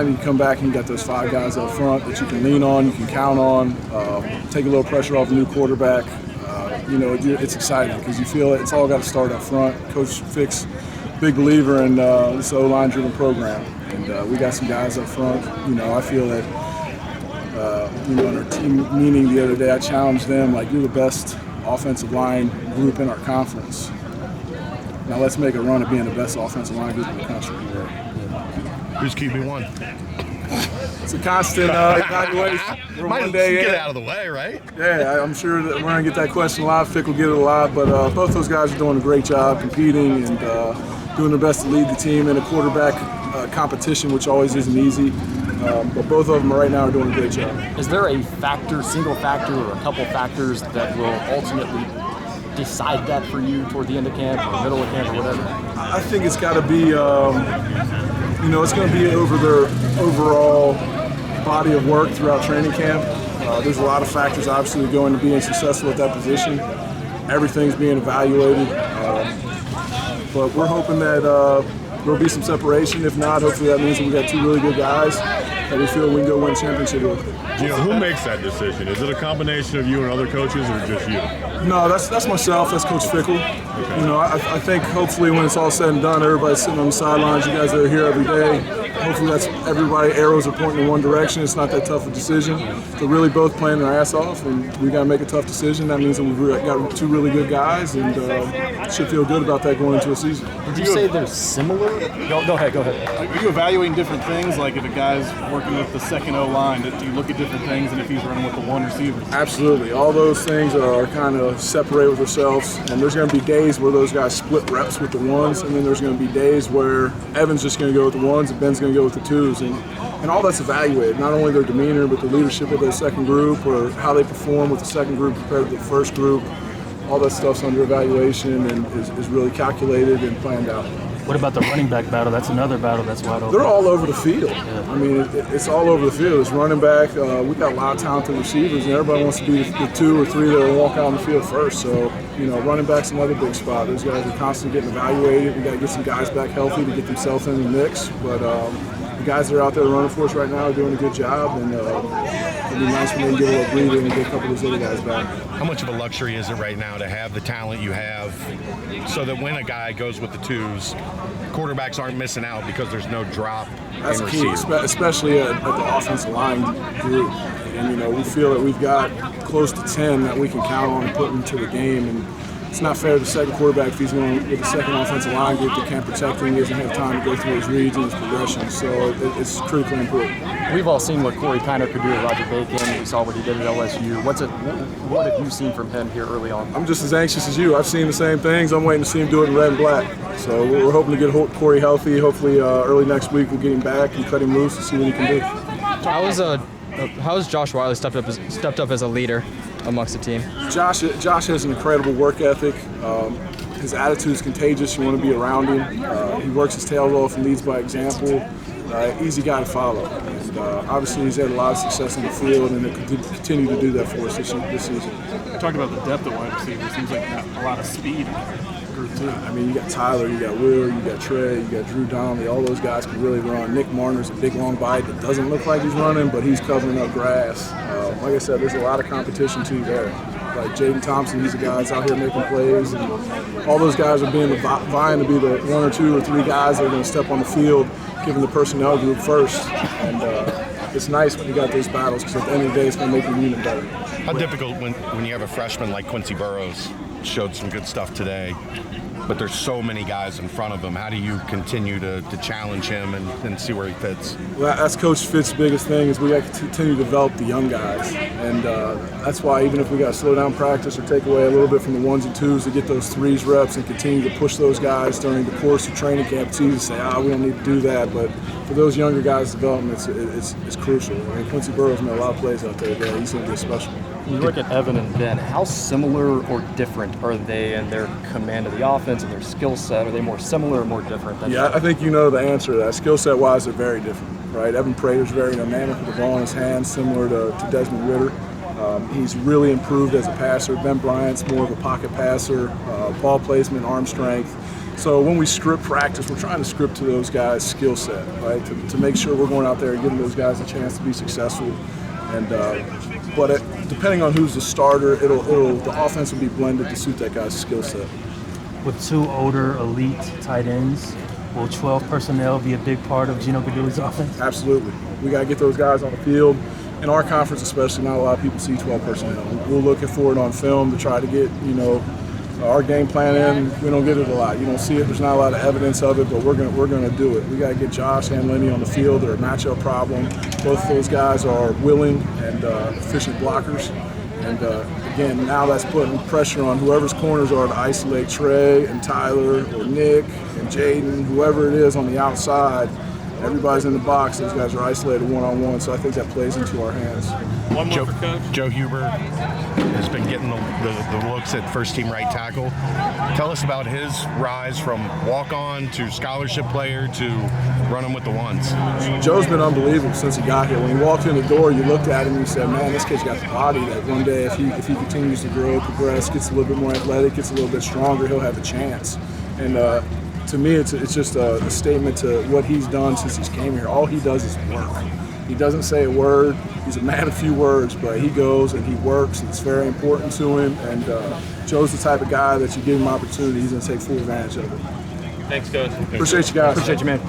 You come back and you got those 5 guys up front that you can lean on, you can count on, take a little pressure off the new quarterback. It's exciting because you feel it's all got to start up front. Coach Fick's big believer in this O-line driven program, and we got some guys up front. I feel that in our team meeting the other day, I challenged them like, you're the best offensive line group in our conference. Now let's make a run at being the best offensive line group in the country. Who's QB1? It's a constant evaluation. Might get out of the way, right? Yeah, I'm sure that we're going to get that question a lot. Fick will get it a lot, but both those guys are doing a great job competing and doing their best to lead the team in a quarterback competition, which always isn't easy. But both of them right now are doing a great job. Is there a single factor, or a couple factors that will ultimately decide that for you toward the end of camp or middle of camp or whatever? I think it's got to be, it's going to be over their overall body of work throughout training camp. There's a lot of factors obviously that go into being successful at that position. Everything's being evaluated, but we're hoping that there'll be some separation. If not, hopefully that means that we got 2 really good guys that we feel we can go win a championship with. Gino, who makes that decision? Is it a combination of you and other coaches, or just you? No, that's myself. That's Coach Fickle. Okay. I think hopefully when it's all said and done, everybody's sitting on the sidelines. You guys that are here every day. Hopefully that's everybody. Arrows are pointing in one direction. It's not that tough a decision. They're really both playing their ass off, and we got to make a tough decision. That means that we've got 2 really good guys, and should feel good about that going into a season. Would you say they're similar? Go ahead. Are you evaluating different things? Like if a guy's working with the second O-line, do you look at different things than if he's running with the 1 receiver? Absolutely. All those things are kind of separate with ourselves, and there's going to be days where those guys split reps with the 1s, and then there's going to be days where Evan's just going to go with the 1s and Ben's going to go with the 2s, and all that's evaluated. Not only their demeanor, but the leadership of their second group, or how they perform with the second group compared to the first group. All that stuff's under evaluation and is really calculated and planned out. What about the running back battle? That's another battle that's wide open. They're all over the field. Yeah. I mean, it's all over the field. It's running back. We got a lot of talented receivers, and everybody wants to be the 2 or 3 that will walk out on the field first. So, running back's another big spot. Those guys are constantly getting evaluated. We got to get some guys back healthy to get themselves in the mix. But the guys that are out there running for us right now are doing a good job, and it'll be nice when they get a little breather and get a couple of those other guys back. How much of a luxury is it right now to have the talent you have so that when a guy goes with the 2s, quarterbacks aren't missing out because there's no drop? That's key, especially at the offensive line group. And, we feel that we've got close to 10 that we can count on and put into the game. And it's not fair to the second quarterback if he's going with the second offensive line group that can't protect him. He doesn't have time to go through his reads and his progression. So it's critically important. We've all seen what Corey Kiner could do with Roger Bacon. We saw what he did at LSU. What have you seen from him here early on? I'm just as anxious as you. I've seen the same things. I'm waiting to see him do it in red and black. So we're hoping to get Corey healthy. Hopefully early next week we'll get him back and cut him loose and see what he can do. How has Josh Whyle stepped up as a leader amongst the team? Josh has an incredible work ethic. His attitude's contagious. You want to be around him. He works his tail off and leads by example. Easy guy to follow. And obviously he's had a lot of success in the field, and he'll continue to do that for us this season. You talked about the depth of wide receivers. Seems like you got a lot of speed in the group too. I mean, you got Tyler, you got Will, you got Trey, you got Drew Donnelly. All those guys can really run. Nick Marner's a big long bite that doesn't look like he's running, but he's covering up grass. Like I said, there's a lot of competition too there. Like Jaden Thompson, he's a guy that's out here making plays, and all those guys are vying to be the 1 or 2 or 3 guys that are going to step on the field, given the personnel group first. And it's nice when you got those battles, because at the end of the day, it's going to make your unit better. How difficult when you have a freshman like Quincy Burrows, showed some good stuff today, but there's so many guys in front of him. How do you continue to challenge him and see where he fits? Well, that's Coach Fitz's biggest thing, is we got to continue to develop the young guys. And that's why even if we got to slow down practice or take away a little bit from the 1s and 2s to get those 3s reps and continue to push those guys during the course of training camp, it's easy to say, we don't need to do that. But for those younger guys' development, it's crucial. I mean, Quincy Burrows made a lot of plays out there today. He's going to be special. When you look at Evan and Ben, how similar or different are they in their command of the offense and their skill set? Are they more similar or more different? I think you know the answer to that. Skill set wise, they're very different, right? Evan Prater's very dynamic with the ball in his hands, similar to Desmond Ritter. He's really improved as a passer. Ben Bryant's more of a pocket passer, ball placement, arm strength. So when we script practice, we're trying to script to those guys' skill set, right? To make sure we're going out there and giving those guys a chance to be successful. And but depending on who's the starter, the offense will be blended to suit that guy's skill set. With 2 older elite tight ends, will 12 personnel be a big part of Gino Guidugli's offense? Absolutely. We got to get those guys on the field. In our conference especially, not a lot of people see 12 personnel. We're looking for it on film to try to get, our game plan in. We don't get it a lot. You don't see it. There's not a lot of evidence of it, but we're gonna do it. We got to get Josh and Lenny on the field. They're a matchup problem. Both of those guys are willing and efficient blockers. And again, now that's putting pressure on whoever's corners are to isolate Trey and Tyler or Nick and Jaden, whoever it is on the outside. Everybody's in the box. Those guys are isolated one-on-one, so I think that plays into our hands. One more for Coach. Joe Huber has been getting the looks at first-team right tackle. Tell us about his rise from walk-on to scholarship player to running with the ones. Joe's been unbelievable since he got here. When he walked in the door, you looked at him and you said, man, this kid's got the body that one day if he continues to grow, progress, gets a little bit more athletic, gets a little bit stronger, he'll have a chance. And to me, it's just a statement to what he's done since he's came here. All he does is work. He doesn't say a word. He's a man of few words, but he goes and he works. It's very important to him. And Joe's the type of guy that you give him opportunity, he's going to take full advantage of it. Thanks, Coach. Appreciate you guys. Appreciate you, man.